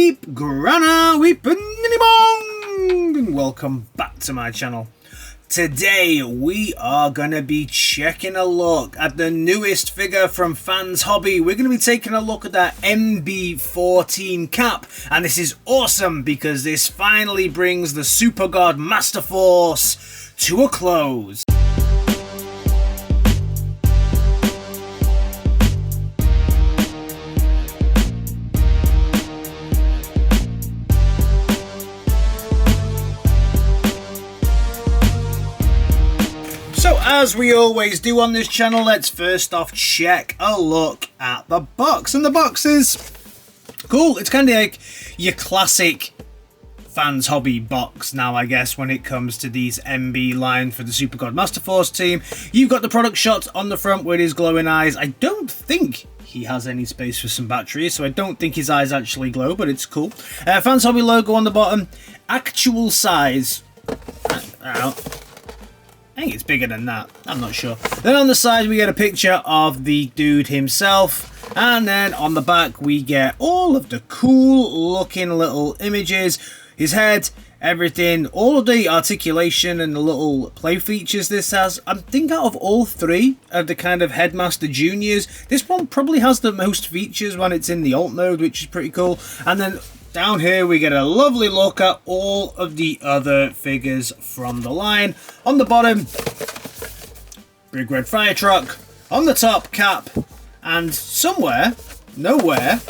weep, grana, weep, and bong, and welcome back to my channel. Today we are going to be checking a look at the newest figure from Fanshobby. We're going to be taking a look at that MB14 cap, and this is awesome because this finally brings the Super God Masterforce to a close. So as we always do on this channel, let's first off check a look at the box. And the box is cool. It's kind of like your classic Fanshobby box now, I guess, when it comes to these MB line for the Super God Masterforce team. You've got the product shot on the front with his glowing eyes. I don't think he has any space for some batteries, so I don't think his eyes actually glow, but it's cool. Fanshobby logo on the bottom. Actual size. I think it's bigger than that. I'm not sure. Then on the side we get a picture of the dude himself, and then on the back we get all of the cool looking little images, his head, everything, all of the articulation and the little play features this has. I think out of all three of the kind of Headmaster Juniors, this one probably has the most features when it's in the alt mode, which is pretty cool. And then down here we get a lovely look at all of the other figures from the line. On the bottom, big red fire truck. On the top, cap. And somewhere, nowhere,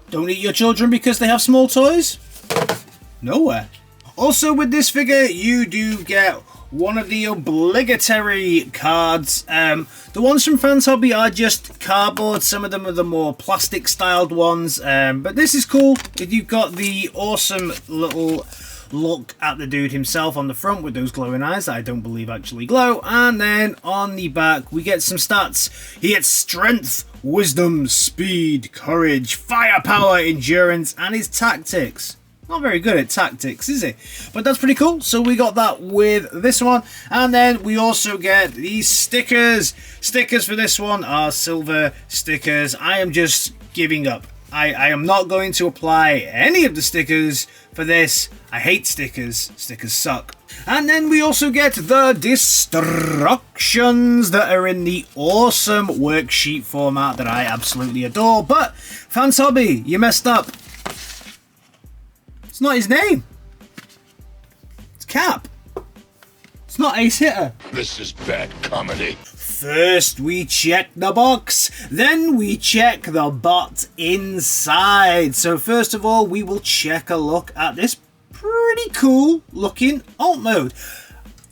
don't eat your children because they have small toys? Nowhere. Also with this figure, you do get one of the obligatory cards. The ones from Fanshobby are just cardboard. Some of them are the more plastic styled ones, but this is cool. You've got the awesome little look at the dude himself on the front with those glowing eyes that I don't believe actually glow, and then on the back we get some stats. He gets strength, wisdom, speed, courage, firepower, endurance, and his tactics. Not very good at tactics, is he? But that's pretty cool. So we got that with this one. And then we also get these stickers. Stickers for this one are silver stickers. I am just giving up. I am not going to apply any of the stickers for this. I hate stickers. Stickers suck. And then we also get the destructions that are in the awesome worksheet format that I absolutely adore. But Fanshobby, you messed up. It's not his name. It's Cap. It's not Ace Hitter. This is bad comedy. First we check the box, then we check the bot inside. So first of all, we will check a look at this pretty cool looking alt mode.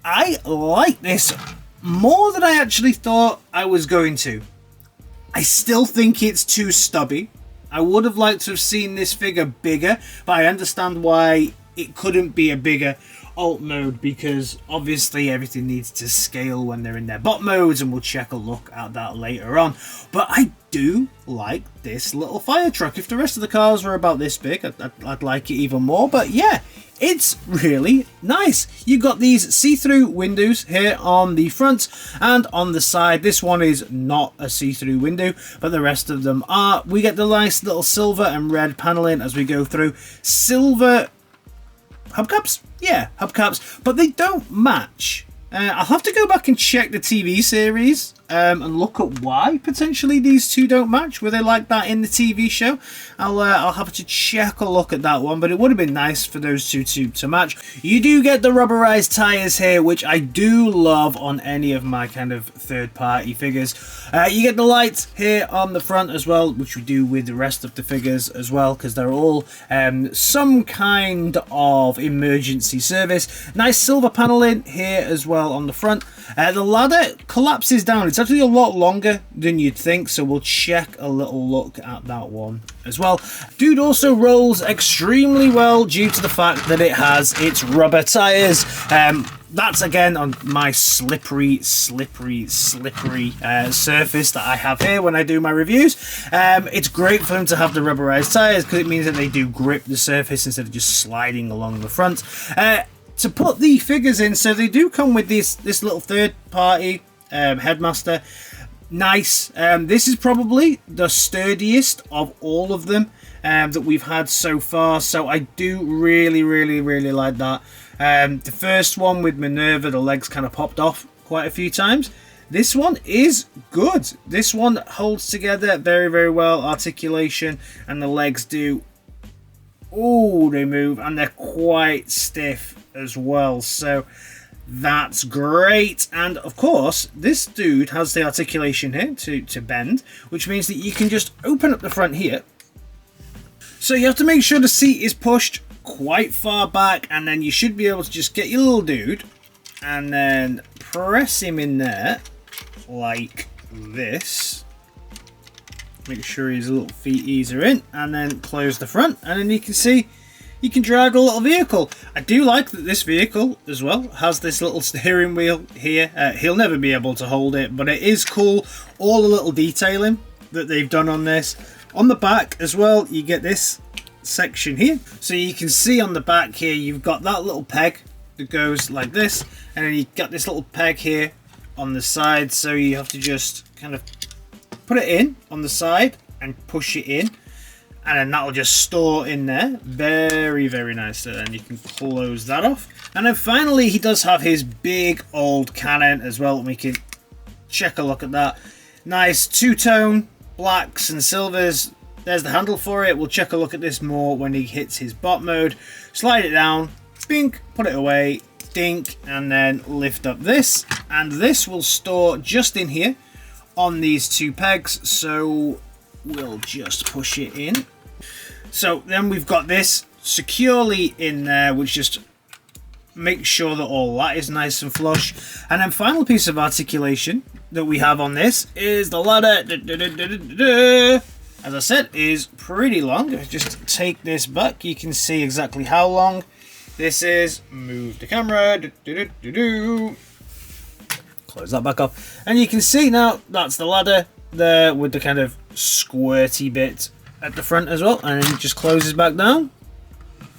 I like this more than I actually thought I was going to. I still think it's too stubby. I would have liked to have seen this figure bigger, but I understand why it couldn't be a bigger alt mode, because obviously everything needs to scale when they're in their bot modes, and we'll check a look at that later on. But I do like this little fire truck. If the rest of the cars were about this big, I'd like it even more. But yeah, it's really nice. You've got these see-through windows here on the front and on the side. This one is not a see-through window, but the rest of them are. We get the nice little silver and red paneling as we go through. Silver hubcaps? Yeah, hubcaps, but they don't match. I'll have to go back and check the TV series and look at why potentially these two don't match. Were they like that in the TV show? I'll have to check a look at that one, but it would have been nice for those two to match. You do get the rubberized tires here, which I do love on any of my kind of third-party figures. You get the lights here on the front as well, which we do with the rest of the figures as well, because they're all some kind of emergency service. Nice silver paneling here as well on the front. The ladder collapses down. It's actually a lot longer than you'd think, so we'll check a little look at that one as well. Dude also rolls extremely well due to the fact that it has its rubber tires. That's again on my slippery surface that I have here when I do my reviews. It's great for them to have the rubberized tires because it means that they do grip the surface instead of just sliding along the front. To put the figures in, so they do come with this little third party Headmaster. Nice. This is probably the sturdiest of all of them that we've had so far. So I do really like that. The first one with Minerva, the legs kind of popped off quite a few times. This one is good. This one holds together very well. Articulation, and the legs do. Oh, they move, and they're quite stiff as well. So that's great. And of course, this dude has the articulation here to bend, which means that you can just open up the front here. So you have to make sure the seat is pushed quite far back, and then you should be able to just get your little dude and then press him in there like this. Make sure his little feeties are in, and then close the front, and then you can see you can drag a little vehicle. I do like that this vehicle as well has this little steering wheel here. He'll never be able to hold it, but it is cool. All the little detailing that they've done on this. On the back as well, you get this section here. So you can see on the back here, you've got that little peg that goes like this, and then you've got this little peg here on the side. So you have to just kind of put it in on the side and push it in, and then that'll just store in there very nicely. Then you can close that off, and then finally he does have his big old cannon as well. We can check a look at that. Nice two-tone blacks and silvers. There's the handle for it. We'll check a look at this more when he hits his bot mode. Slide it down, bink, put it away, dink, and then lift up this, and this will store just in here on these two pegs. So we'll just push it in. So then we've got this securely in there, which just makes sure that all that is nice and flush. And then final piece of articulation that we have on this is the ladder. As I said, is pretty long. Just take this back. You can see exactly how long this is. Move the camera. Close that back up, and you can see now that's the ladder there with the kind of squirty bit at the front as well, and then it just closes back down,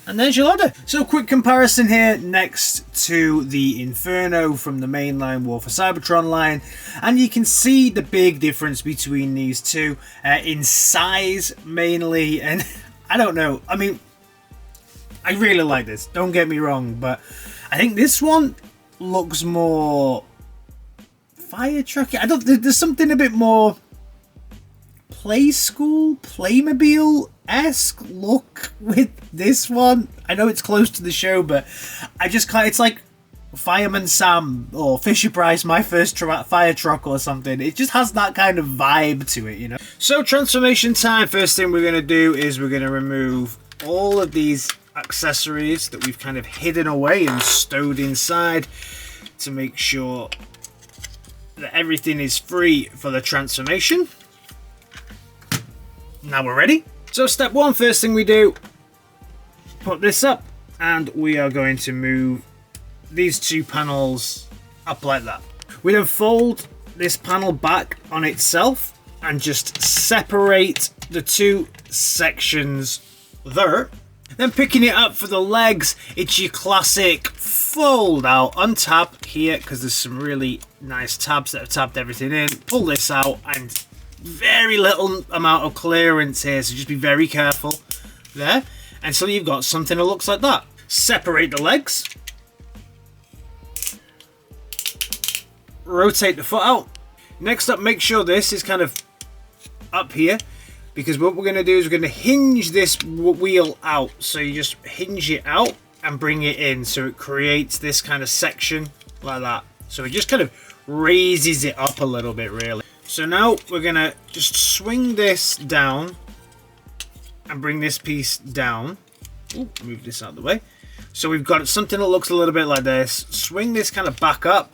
and there's your ladder. So quick comparison here next to the Inferno from the mainline War for Cybertron line, and you can see the big difference between these two in size mainly. And I don't know, I mean, I really like this, don't get me wrong, but I think this one looks more fire trucky. I don't. There's something a bit more play school, Playmobil-esque look with this one. I know it's close to the show, but I just can't. It's like Fireman Sam or Fisher Price, My First Fire Truck or something. It just has that kind of vibe to it, you know. So transformation time. First thing we're going to do is we're going to remove all of these accessories that we've kind of hidden away and stowed inside to make sure that everything is free for the transformation. Now we're ready. So step one, first thing we do, put this up, and we are going to move these two panels up like that. We then fold this panel back on itself and just separate the two sections there. Then picking it up for the legs, it's your classic fold out, untap here because there's some really nice tabs that have tabbed everything in. Pull this out, and very little amount of clearance here, so just be very careful there. And so you've got something that looks like that. Separate the legs. Rotate the foot out. Next up, make sure this is kind of up here, because what we're going to do is we're going to hinge this wheel out. So you just hinge it out and bring it in, so it creates this kind of section like that. So it just kind of raises it up a little bit, really. So now we're going to just swing this down and bring this piece down. Ooh, move this out of the way. So we've got something that looks a little bit like this. Swing this kind of back up,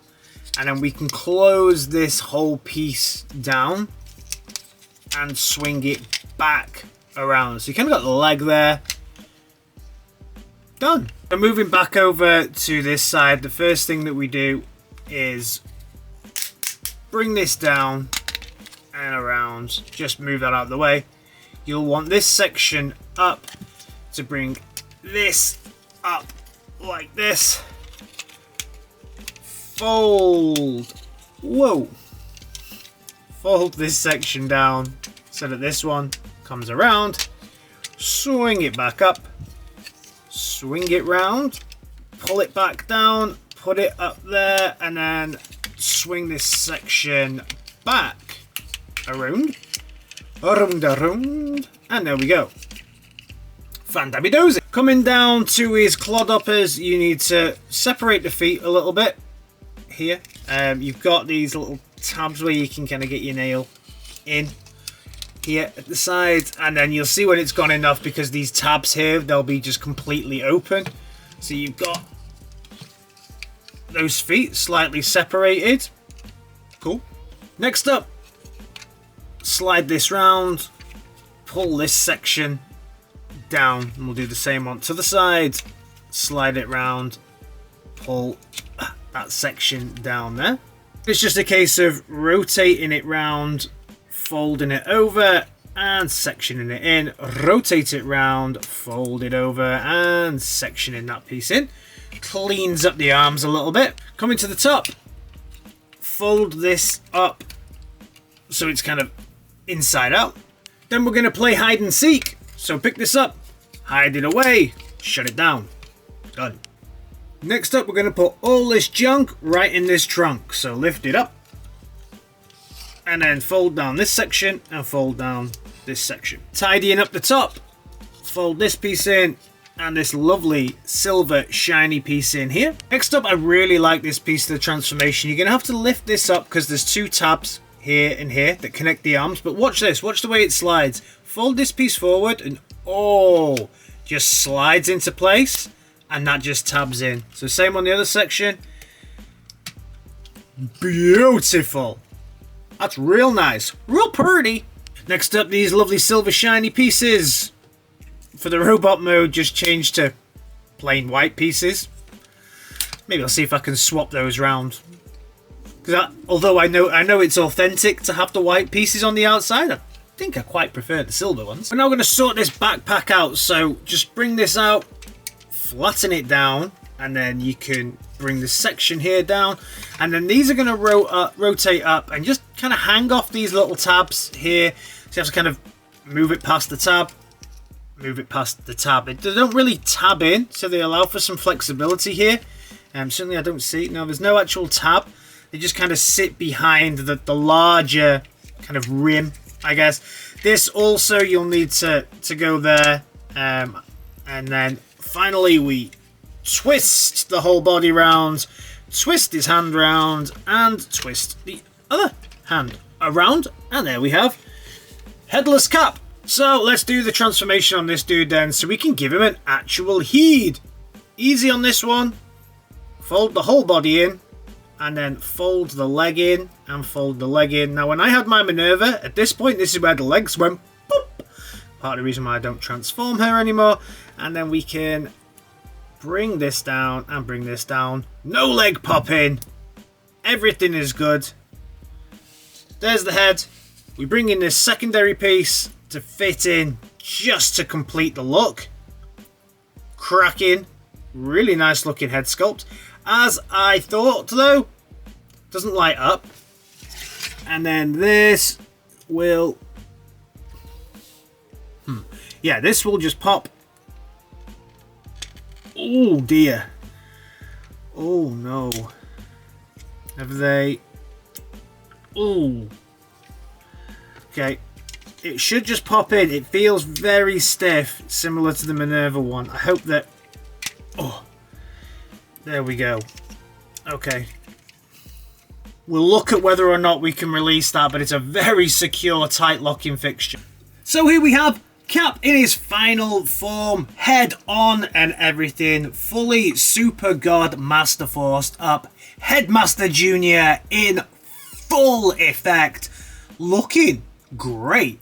and then we can close this whole piece down and swing it back around. So you kind of got the leg there. Done. So moving back over to this side, the first thing that we do is bring this down and around. Just move that out of the way. You'll want this section up to bring this up like this. Fold. Whoa. fold this section down so that this one comes around, swing it back up, swing it round, pull it back down, put it up there, and then swing this section back around, and there we go. Fantabby dozy. Coming down to his clodhoppers, you need to separate the feet a little bit here. You've got these little tabs where you can kind of get your nail in here at the side, and then you'll see when it's gone enough, because these tabs here, they'll be just completely open. So you've got those feet slightly separated. Cool. Next up, slide this round, pull this section down, and we'll do the same on to the side. Slide it round, pull that section down there. It's just a case of rotating it round, folding it over, and sectioning it in. Rotate it round, fold it over, and sectioning that piece in. Cleans up the arms a little bit. Coming to the top, fold this up so it's kind of inside out. Then we're going to play hide and seek. So pick this up, hide it away, shut it down. Done. Next up, we're going to put all this junk right in this trunk. So lift it up, and then fold down this section, and fold down this section. Tidying up the top, fold this piece in, and this lovely silver shiny piece in here. Next up, I really like this piece of the transformation. You're going to have to lift this up because there's two tabs here and here that connect the arms. But watch this, watch the way it slides. Fold this piece forward, and oh, just slides into place, and that just tabs in. So same on the other section. Beautiful. That's real nice, real pretty. Next up, these lovely silver shiny pieces. For the robot mode, just change to plain white pieces. Maybe I'll see if I can swap those around. Because although I know it's authentic to have the white pieces on the outside, I think I quite prefer the silver ones. We're now going to sort this backpack out. So just bring this out, flatten it down, and then you can bring this section here down, and then these are going to rotate up and just kind of hang off these little tabs here. So you have to kind of move it past the tab, move it past the tab. They don't really tab in, so they allow for some flexibility here. Certainly I don't see, no, there's no actual tab. They just kind of sit behind the larger kind of rim, I guess. This also, you'll need to go there, and then finally we twist the whole body round, twist his hand round, and twist the other hand around, and there we have Headless Cap. So let's do the transformation on this dude then, so we can give him an actual heed. Easy on this one. Fold the whole body in, and then fold the leg in, and fold the leg in. Now when I had my Minerva, at this point this is where the legs went boop. Part of the reason why I don't transform her anymore. And then we can bring this down and bring this down. No leg pop in. Everything is good. There's the head. We bring in this secondary piece to fit in just to complete the look. Cracking. Really nice looking head sculpt. As I thought though, doesn't light up. And then this will... yeah, this will just pop. Oh dear. Oh no. Have they... oh. Okay. It should just pop in. It feels very stiff, similar to the Minerva one. I hope that... oh. There we go. Okay. We'll look at whether or not we can release that, but it's a very secure, tight locking fixture. So here we have Cap in his final form, head on and everything, fully Super God Masterforced up, Headmaster Jr. in full effect, looking great.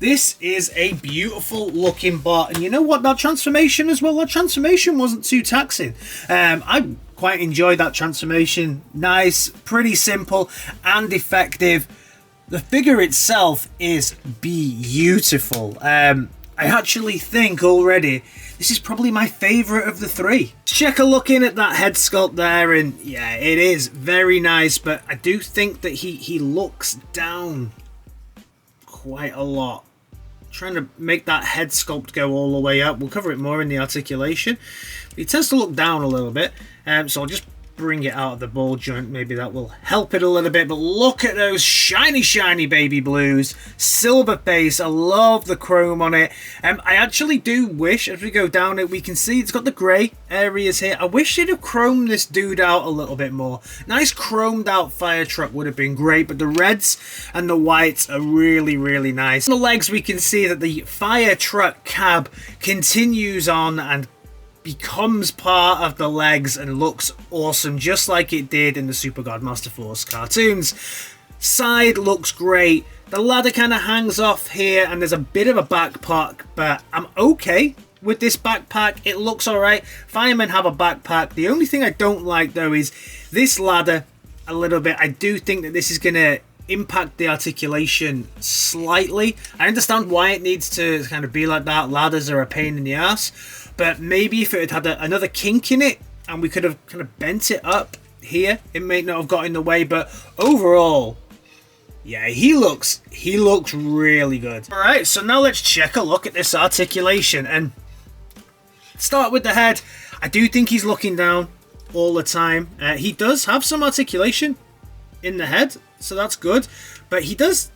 This is a beautiful looking bot, and you know what, that transformation as well, that transformation wasn't too taxing. I quite enjoyed that transformation. Nice, pretty simple and effective. The figure itself is beautiful. I actually think already this is probably my favourite of the three. Check a look in at that head sculpt there, and yeah, it is very nice, but I do think that he looks down quite a lot. Trying to make that head sculpt go all the way up. We'll cover it more in the articulation. But he tends to look down a little bit, so I'll just bring it out of the ball joint. Maybe that will help it a little bit. But look at those shiny baby blues. Silver base. I love the chrome on it. I actually do wish, as we go down it, we can see it's got the grey areas here. I wish they'd have chromed this dude out a little bit more. Nice chromed out fire truck would have been great, but the reds and the whites are really, really nice. On the legs, we can see that the fire truck cab continues on and becomes part of the legs and looks awesome, just like it did in the Super God Masterforce cartoons. Side looks great. The ladder kind of hangs off here, and there's a bit of a backpack, but I'm okay with this backpack. It looks alright. Firemen have a backpack. The only thing I don't like, though, is this ladder a little bit. I do think that this is going to impact the articulation slightly. I understand why it needs to kind of be like that. Ladders are a pain in the ass. But maybe if it had another kink in it and we could have kind of bent it up here, it may not have got in the way. But overall, yeah, he looks really good. All right, so now let's check a look at this articulation and start with the head. I do think he's looking down all the time. He does have some articulation in the head, so that's good. But he does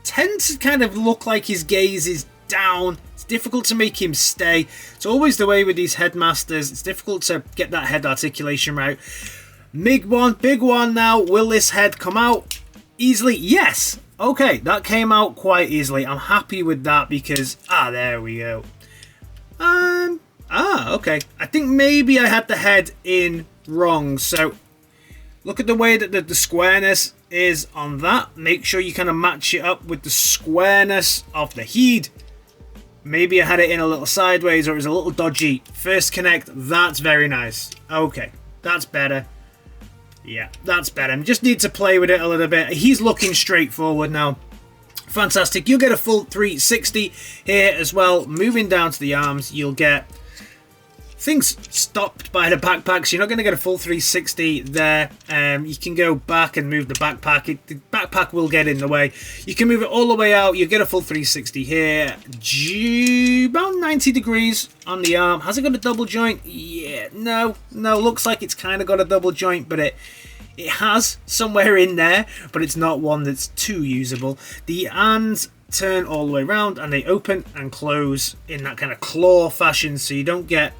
tend to kind of look like his gaze is down. Difficult to make him stay. It's always the way with these headmasters. It's difficult to get that head articulation right. Big one now. Will this head come out easily? Yes. Okay, that came out quite easily. I'm happy with that because there we go. Okay. I think maybe I had the head in wrong. So look at the way that the squareness is on that. Make sure you kind of match it up with the squareness of the head. Maybe I had it in a little sideways or it was a little dodgy. First connect, that's very nice. Okay, that's better. Yeah, that's better. Just need to play with it a little bit. He's looking straightforward now. Fantastic. You'll get a full 360 here as well. Moving down to the arms, you'll get things stopped by the backpack, so you're not going to get a full 360 there. You can go back and move the backpack. The backpack will get in the way. You can move it all the way out. You get a full 360 here. About 90 degrees on the arm. Has it got a double joint? Yeah, no. Looks like it's kind of got a double joint, but it has somewhere in there, but it's not one that's too usable. The hands turn all the way around, and they open and close in that kind of claw fashion, so you don't get...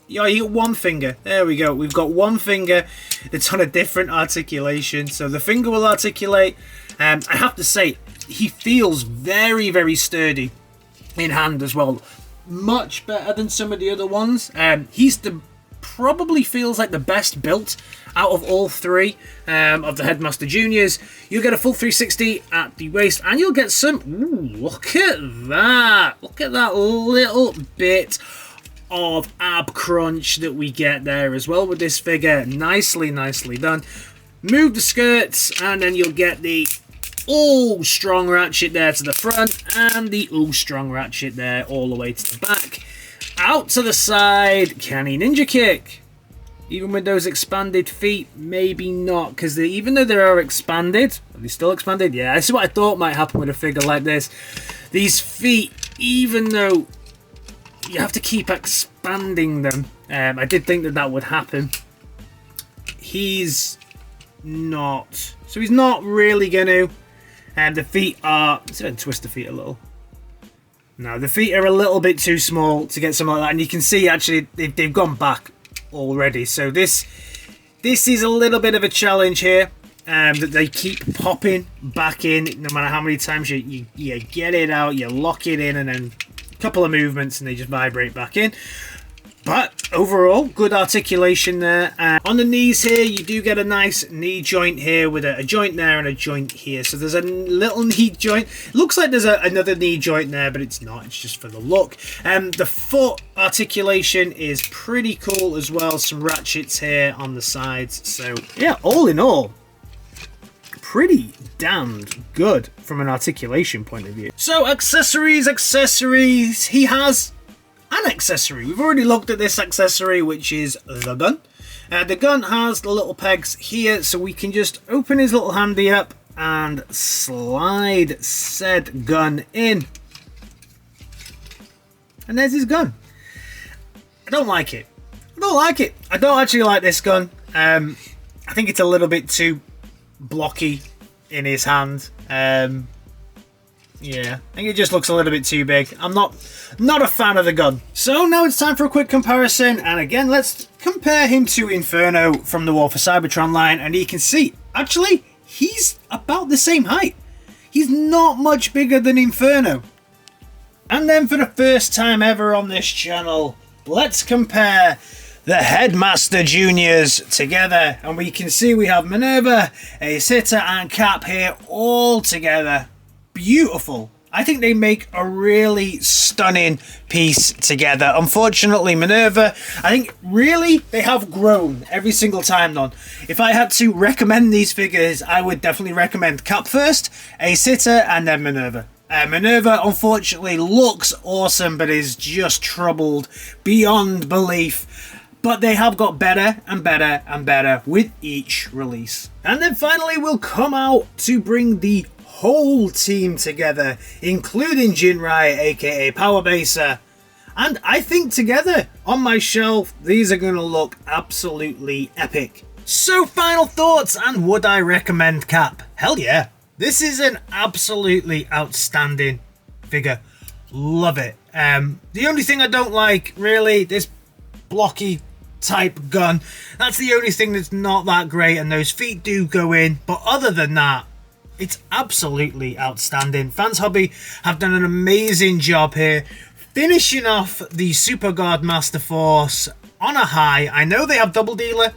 Yeah, you get one finger. There we go. We've got one finger that's on a different articulation. So the finger will articulate. I have to say, he feels very, very sturdy in hand as well. Much better than some of the other ones. He's probably feels like the best built out of all three of the Headmaster Juniors. You'll get a full 360 at the waist, and you'll get some... Ooh, look at that. Look at that little bit of ab crunch that we get there as well with this figure. Nicely done. Move the skirts, and then you'll get the strong ratchet there to the front, and the strong ratchet there all the way to the back. Out to the side. Can he ninja kick? Even with those expanded feet, maybe not, because even though they are expanded, are they still expanded? Yeah, this is what I thought might happen with a figure like this. These feet, even though you have to keep expanding them, I did think that would happen. He's not. So he's not really going to. And the feet are... Let's twist the feet a little. No, the feet are a little bit too small to get something like that. And you can see, actually, they've gone back already. So this is a little bit of a challenge here. That they keep popping back in. No matter how many times you get it out, you lock it in, and then a couple of movements and they just vibrate back in. But overall, good articulation there. On the knees here, you do get a nice knee joint here with a joint there and a joint here. So there's a little knee joint. Looks like there's another knee joint there, but it's not. It's just for the look. The foot articulation is pretty cool as well. Some ratchets here on the sides. So yeah, all in all, pretty damned good from an articulation point of view. So accessories. He has an accessory. We've already looked at this accessory, which is the gun. The gun has the little pegs here, so we can just open his little handy up and slide said gun in. And there's his gun. I don't like it. I don't like it. I don't actually like this gun. I think it's a little bit too blocky in his hand. Yeah, I think it just looks a little bit too big. I'm not a fan of the gun. So now it's time for a quick comparison, and again, let's compare him to Inferno from the War for Cybertron line, and you can see, actually, he's about the same height. He's not much bigger than Inferno. And then for the first time ever on this channel, let's compare the Headmaster Juniors together, and we can see we have Minerva, Ace Hitter, and Cap here all together. Beautiful. I think they make a really stunning piece together. Unfortunately, Minerva, I think really they have grown every single time on. If I had to recommend these figures, I would definitely recommend Cap first, Ace Hitter, and then Minerva. Minerva, unfortunately, looks awesome, but is just troubled beyond belief. But they have got better and better and better with each release. And then finally, we'll come out to bring the whole team together, including Jinrai, aka Powerbaser. And I think together, on my shelf, these are going to look absolutely epic. So final thoughts, and would I recommend Cap? Hell yeah. This is an absolutely outstanding figure. Love it. The only thing I don't like, really, this blocky type gun. That's the only thing that's not that great, and those feet do go in. But other than that, it's absolutely outstanding. Fanshobby have done an amazing job here, finishing off the Super Guard Masterforce on a high. I know they have Double Dealer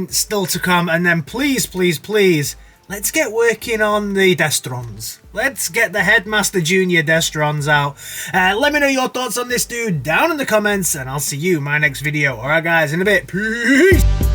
still to come, and then please, please, please, let's get working on the Destrons. Let's get the Headmaster Junior Destrons out. Let me know your thoughts on this dude down in the comments, and I'll see you in my next video. Alright guys, in a bit. Peace!